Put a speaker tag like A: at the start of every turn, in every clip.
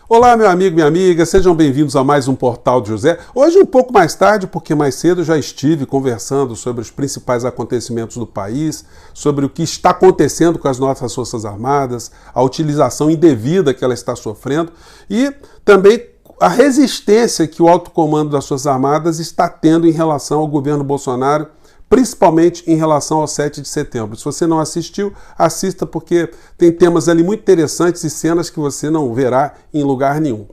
A: Olá, meu amigo, minha amiga, sejam bem-vindos a mais um Portal de José. Hoje um pouco mais tarde, porque mais cedo já estive conversando sobre os principais acontecimentos do país, sobre o que está acontecendo com as nossas Forças Armadas, a utilização indevida que ela está sofrendo e também a resistência que o alto comando das Forças Armadas está tendo em relação ao governo Bolsonaro, principalmente em relação ao 7 de setembro. Se você não assistiu, assista porque tem temas ali muito interessantes e cenas que você não verá em lugar nenhum.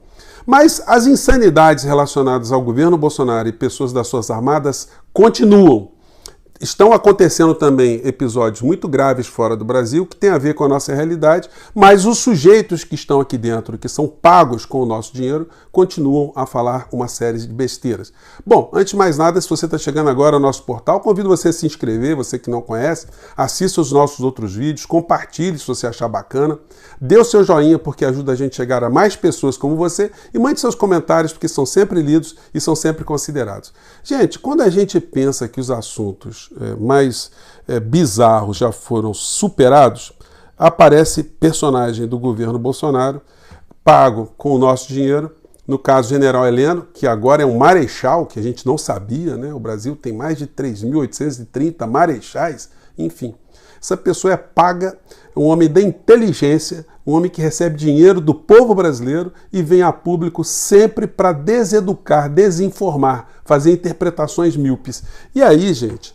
A: Mas as insanidades relacionadas ao governo Bolsonaro e pessoas das Forças Armadas continuam. Estão acontecendo também episódios muito graves fora do Brasil, que tem a ver com a nossa realidade, mas os sujeitos que estão aqui dentro, que são pagos com o nosso dinheiro, continuam a falar uma série de besteiras. Bom, antes de mais nada, se você está chegando agora ao nosso portal, convido você a se inscrever, você que não conhece, assista os nossos outros vídeos, compartilhe se você achar bacana, dê o seu joinha porque ajuda a gente a chegar a mais pessoas como você e mande seus comentários porque são sempre lidos e são sempre considerados. Gente, quando a gente pensa que os assuntos mais bizarros já foram superados, aparece personagem do governo Bolsonaro, pago com o nosso dinheiro, no caso General Heleno, que agora é um marechal, que a gente não sabia, né? O Brasil tem mais de 3.830 marechais, enfim. Essa pessoa é paga, um homem da inteligência, um homem que recebe dinheiro do povo brasileiro e vem a público sempre para deseducar, desinformar, fazer interpretações míopes. E aí, gente,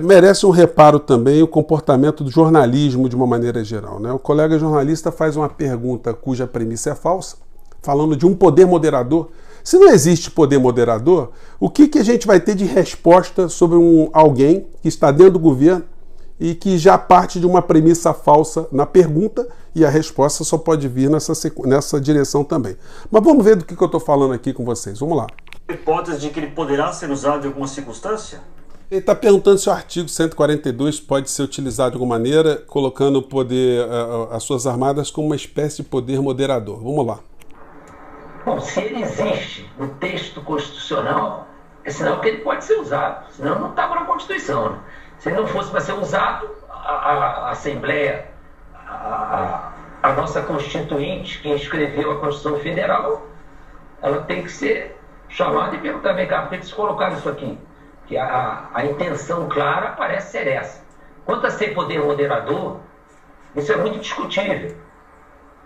A: merece um reparo também o comportamento do jornalismo de uma maneira geral, né? O colega jornalista faz uma pergunta cuja premissa é falsa, falando de um poder moderador. Se não existe poder moderador, o que a gente vai ter de resposta sobre alguém que está dentro do governo e que já parte de uma premissa falsa na pergunta e a resposta só pode vir nessa direção também. Mas vamos ver do que eu estou falando aqui com vocês. Vamos lá.
B: Hipótese de que ele poderá ser usado em alguma circunstância?
A: Ele está perguntando se o artigo 142 pode ser utilizado de alguma maneira, colocando o poder, as suas armadas como uma espécie de poder moderador. Vamos lá.
C: Bom, se ele existe no texto constitucional, é sinal que ele pode ser usado, senão não estava na Constituição, né? Se ele não fosse para ser usado, a Assembleia, a nossa Constituinte, quem escreveu a Constituição Federal, ela tem que ser chamada e perguntar, vem cá, por que eles colocaram isso aqui? Que a intenção clara parece ser essa. Quanto a ser poder moderador, isso é muito discutível.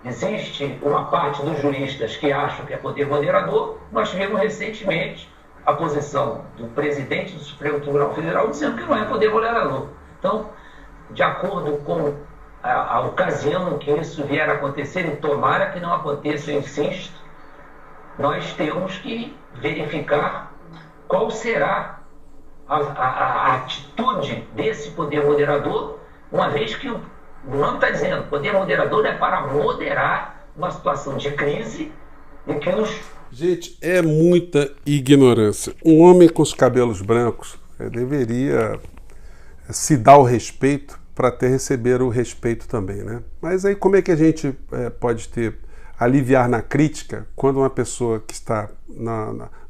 C: Existe uma parte dos juristas que acham que é poder moderador. Nós tivemos recentemente a posição do presidente do Supremo Tribunal Federal dizendo que não é poder moderador. Então, de acordo com a ocasião que isso vier a acontecer, e tomara que não aconteça, eu insisto, nós temos que verificar qual será a atitude desse poder moderador, uma vez que o nome está dizendo, poder moderador é para moderar uma situação de crise em que os...
A: Gente, é muita ignorância. Um homem com os cabelos brancos deveria se dar o respeito para receber o respeito também, né? Mas aí como é que a gente pode aliviar na crítica quando uma pessoa que está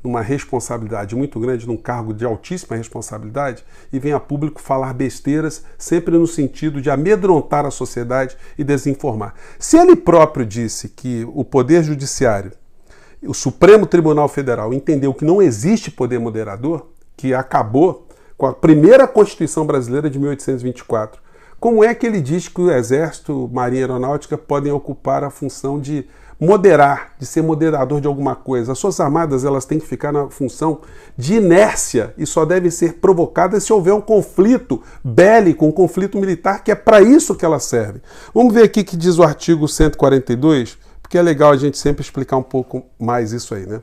A: numa responsabilidade muito grande, num cargo de altíssima responsabilidade, e vem a público falar besteiras, sempre no sentido de amedrontar a sociedade e desinformar. Se ele próprio disse que o Poder Judiciário, o Supremo Tribunal Federal, entendeu que não existe poder moderador, que acabou com a primeira Constituição brasileira de 1824, como é que ele diz que o Exército, Marinha e Aeronáutica podem ocupar a função de moderar, de ser moderador de alguma coisa? As Forças Armadas, elas têm que ficar na função de inércia e só devem ser provocadas se houver um conflito bélico, um conflito militar, que é para isso que elas servem. Vamos ver aqui o que diz o artigo 142, porque é legal a gente sempre explicar um pouco mais isso aí, né?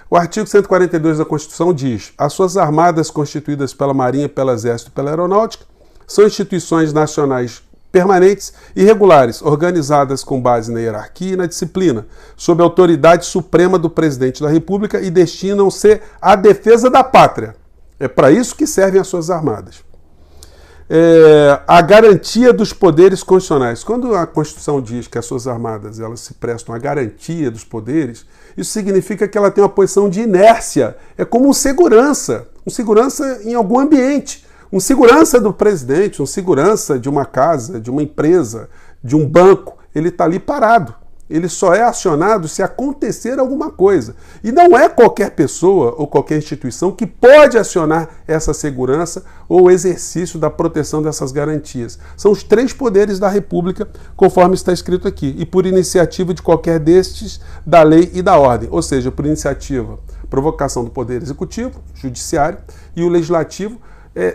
A: O artigo 142 da Constituição diz: as Forças Armadas constituídas pela Marinha, pelo Exército e pela Aeronáutica são instituições nacionais permanentes e regulares, organizadas com base na hierarquia e na disciplina, sob a autoridade suprema do Presidente da República e destinam-se à defesa da pátria. É para isso que servem as Forças Armadas. A garantia dos poderes constitucionais. Quando a Constituição diz que as Forças Armadas elas se prestam à garantia dos poderes, isso significa que ela tem uma posição de inércia. É como um segurança em algum ambiente. Um segurança do presidente, um segurança de uma casa, de uma empresa, de um banco, ele está ali parado. ele só é acionado se acontecer alguma coisa. E não é qualquer pessoa ou qualquer instituição que pode acionar essa segurança ou o exercício da proteção dessas garantias. São os 3 poderes da República, conforme está escrito aqui, e por iniciativa de qualquer destes, da lei e da ordem, ou seja, por iniciativa, provocação do Poder Executivo, Judiciário e o Legislativo,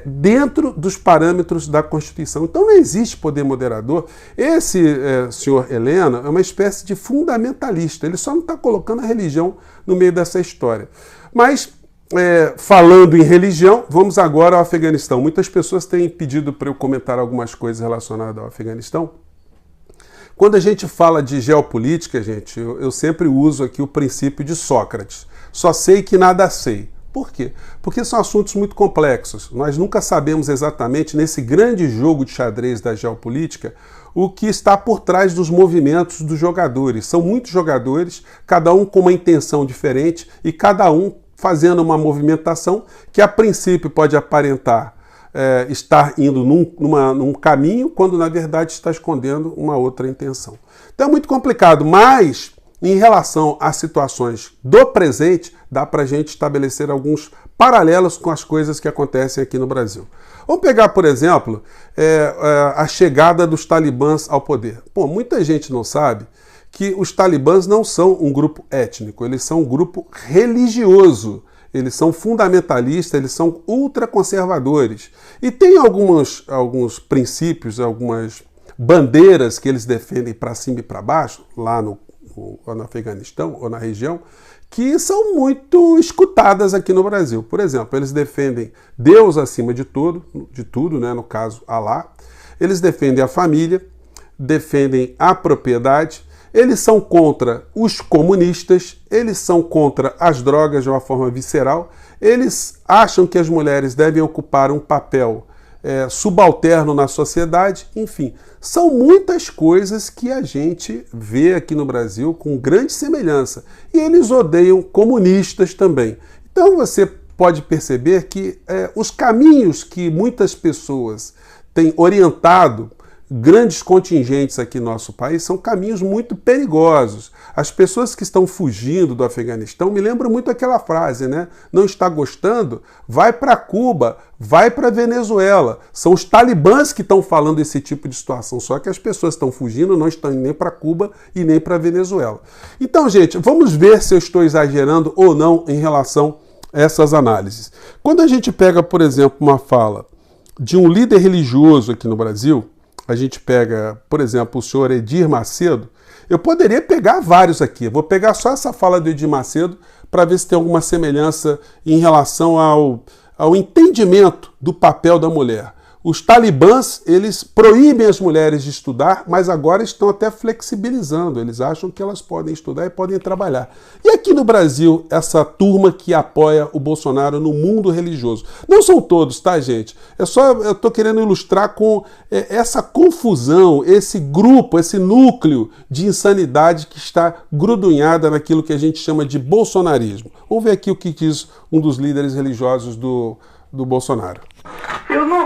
A: dentro dos parâmetros da Constituição. Então não existe poder moderador. Esse senhor Heleno é uma espécie de fundamentalista, ele só não está colocando a religião no meio dessa história. Mas, falando em religião, vamos agora ao Afeganistão. Muitas pessoas têm pedido para eu comentar algumas coisas relacionadas ao Afeganistão. Quando a gente fala de geopolítica, gente, eu sempre uso aqui o princípio de Sócrates. Só sei que nada sei. Por quê? Porque são assuntos muito complexos. Nós nunca sabemos exatamente, nesse grande jogo de xadrez da geopolítica, o que está por trás dos movimentos dos jogadores. São muitos jogadores, cada um com uma intenção diferente e cada um fazendo uma movimentação que a princípio pode aparentar estar indo num caminho, quando na verdade está escondendo uma outra intenção. Então é muito complicado, mas em relação às situações do presente, dá para a gente estabelecer alguns paralelos com as coisas que acontecem aqui no Brasil. Vamos pegar, por exemplo, a chegada dos talibãs ao poder. Pô, muita gente não sabe que os talibãs não são um grupo étnico, eles são um grupo religioso. Eles são fundamentalistas, eles são ultraconservadores. E tem alguns princípios, algumas bandeiras que eles defendem para cima e para baixo, lá no Afeganistão ou na região, que são muito escutadas aqui no Brasil. Por exemplo, eles defendem Deus acima de tudo, né? No caso, Alá. Eles defendem a família, defendem a propriedade, eles são contra os comunistas, eles são contra as drogas de uma forma visceral, eles acham que as mulheres devem ocupar um papel subalterno na sociedade, enfim. São muitas coisas que a gente vê aqui no Brasil com grande semelhança. E eles odeiam comunistas também. Então você pode perceber que os caminhos que muitas pessoas têm orientado grandes contingentes aqui no nosso país são caminhos muito perigosos. As pessoas que estão fugindo do Afeganistão me lembram muito aquela frase, né? Não está gostando? Vai para Cuba, vai para Venezuela. São os talibãs que estão falando esse tipo de situação, só que as pessoas estão fugindo, não estão indo nem para Cuba e nem para Venezuela. Então, gente, vamos ver se eu estou exagerando ou não em relação a essas análises. Quando a gente pega, por exemplo, uma fala de um líder religioso aqui no Brasil, a gente pega, por exemplo, o senhor Edir Macedo, eu poderia pegar vários aqui. Vou pegar só essa fala do Edir Macedo para ver se tem alguma semelhança em relação ao entendimento do papel da mulher. Os talibãs, eles proíbem as mulheres de estudar, mas agora estão até flexibilizando. Eles acham que elas podem estudar e podem trabalhar. E aqui no Brasil, essa turma que apoia o Bolsonaro no mundo religioso. Não são todos, tá, gente? Eu estou querendo ilustrar com essa confusão, esse grupo, esse núcleo de insanidade que está grudunhada naquilo que a gente chama de bolsonarismo. Vamos ver aqui o que diz um dos líderes religiosos do Bolsonaro.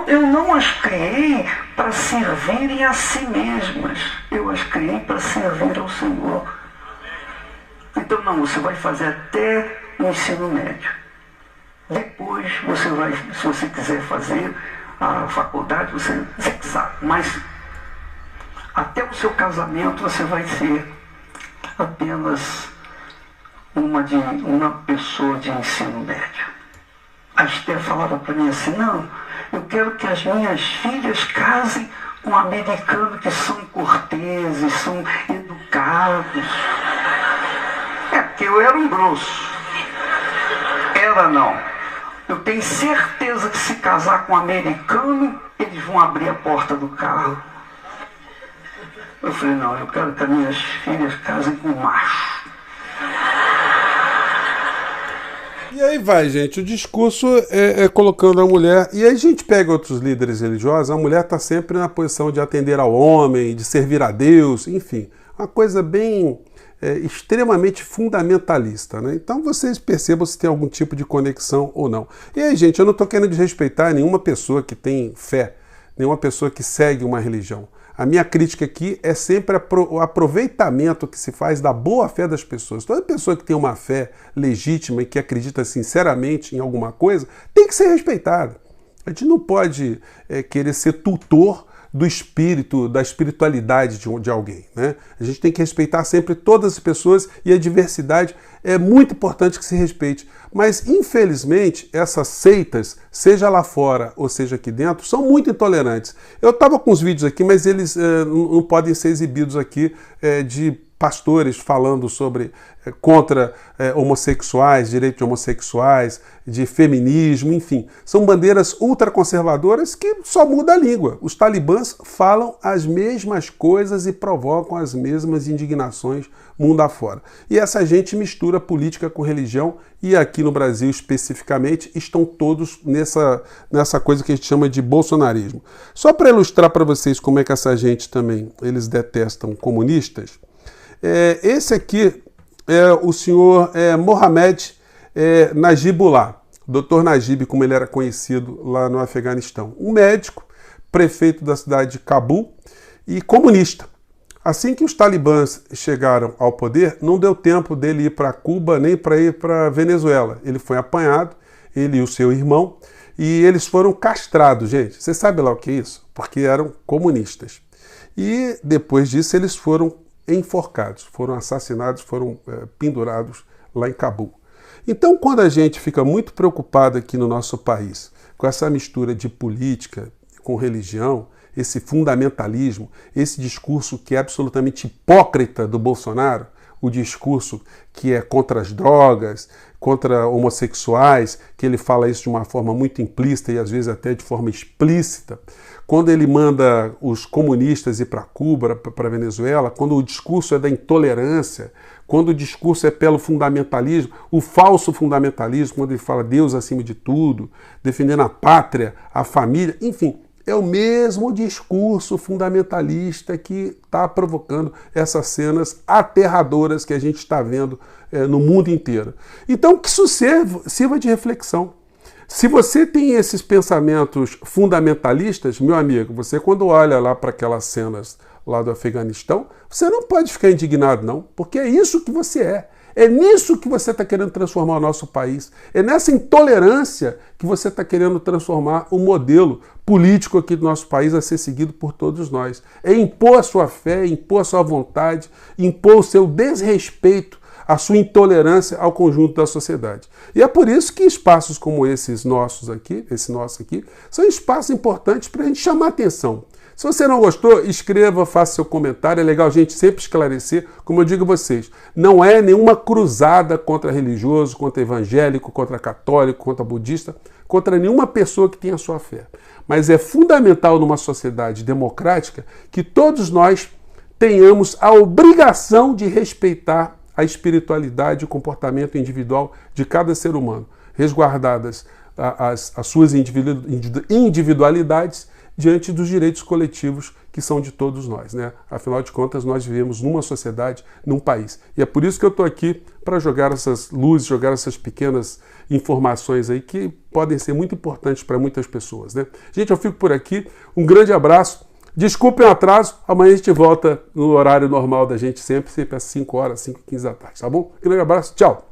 D: Eu não as criei para servirem a si mesmas. Eu as criei para servir ao Senhor. Então não, você vai fazer até o ensino médio. Depois você vai, se você quiser fazer a faculdade, você quiser. Mas até o seu casamento você vai ser apenas uma pessoa de ensino médio. A Esther falava para mim assim, não, eu quero que as minhas filhas casem com americanos que são corteses, são educados. Porque eu era um grosso. Era não. Eu tenho certeza que se casar com um americano, eles vão abrir a porta do carro. Eu falei, não, eu quero que as minhas filhas casem com macho.
A: E aí vai, gente, o discurso é colocando a mulher, e aí a gente pega outros líderes religiosos, a mulher está sempre na posição de atender ao homem, de servir a Deus, enfim, uma coisa bem extremamente fundamentalista, né? Então vocês percebam se tem algum tipo de conexão ou não. E aí, gente, eu não estou querendo desrespeitar nenhuma pessoa que tem fé, nenhuma pessoa que segue uma religião. A minha crítica aqui é sempre o aproveitamento que se faz da boa fé das pessoas. Toda pessoa que tem uma fé legítima e que acredita sinceramente em alguma coisa tem que ser respeitada. A gente não pode querer ser tutor do espírito, da espiritualidade de alguém, né? A gente tem que respeitar sempre todas as pessoas e a diversidade é muito importante que se respeite. Mas, infelizmente, essas seitas, seja lá fora ou seja aqui dentro, são muito intolerantes. Eu estava com os vídeos aqui, mas eles não podem ser exibidos aqui de pastores falando sobre contra homossexuais, direitos de homossexuais, de feminismo, enfim. São bandeiras ultraconservadoras que só muda a língua. Os talibãs falam as mesmas coisas e provocam as mesmas indignações mundo afora. E essa gente mistura política com religião e aqui no Brasil especificamente estão todos nessa coisa que a gente chama de bolsonarismo. Só para ilustrar para vocês como é que essa gente também, eles detestam comunistas, esse aqui é o senhor Mohamed Najibullah, Dr. Najib, como ele era conhecido lá no Afeganistão. Um médico, prefeito da cidade de Cabul e comunista. Assim que os talibãs chegaram ao poder, não deu tempo dele ir para Cuba nem para ir para Venezuela. Ele foi apanhado, ele e o seu irmão, e eles foram castrados, gente. Você sabe lá o que é isso? Porque eram comunistas. E depois disso eles foram enforcados, foram assassinados, foram pendurados lá em Cabul. Então, quando a gente fica muito preocupado aqui no nosso país com essa mistura de política com religião, esse fundamentalismo, esse discurso que é absolutamente hipócrita do Bolsonaro, o discurso que é contra as drogas, contra homossexuais, que ele fala isso de uma forma muito implícita e às vezes até de forma explícita, quando ele manda os comunistas ir para Cuba, para Venezuela, quando o discurso é da intolerância, quando o discurso é pelo fundamentalismo, o falso fundamentalismo, quando ele fala Deus acima de tudo, defendendo a pátria, a família, enfim, é o mesmo discurso fundamentalista que está provocando essas cenas aterradoras que a gente está vendo no mundo inteiro. Então, que isso sirva de reflexão. Se você tem esses pensamentos fundamentalistas, meu amigo, você quando olha lá para aquelas cenas lá do Afeganistão, você não pode ficar indignado não, porque é isso que você é. É nisso que você está querendo transformar o nosso país. É nessa intolerância que você está querendo transformar o modelo político aqui do nosso país a ser seguido por todos nós. É impor a sua fé, impor a sua vontade, impor o seu desrespeito, a sua intolerância ao conjunto da sociedade. E é por isso que espaços como esses nossos aqui, esse nosso aqui, são espaços importantes para a gente chamar atenção. Se você não gostou, escreva, faça seu comentário. É legal a gente sempre esclarecer. Como eu digo a vocês, não é nenhuma cruzada contra religioso, contra evangélico, contra católico, contra budista, contra nenhuma pessoa que tenha a sua fé. Mas é fundamental numa sociedade democrática que todos nós tenhamos a obrigação de respeitar a espiritualidade e o comportamento individual de cada ser humano, resguardadas as suas individualidades diante dos direitos coletivos que são de todos nós, né? Afinal de contas, nós vivemos numa sociedade, num país. E é por isso que eu estou aqui para jogar essas luzes, jogar essas pequenas informações aí que podem ser muito importantes para muitas pessoas, né? Gente, eu fico por aqui. Um grande abraço. Desculpem o atraso. Amanhã a gente volta no horário normal da gente sempre às 5 horas, 5h15 da tarde, tá bom? Um grande abraço. Tchau.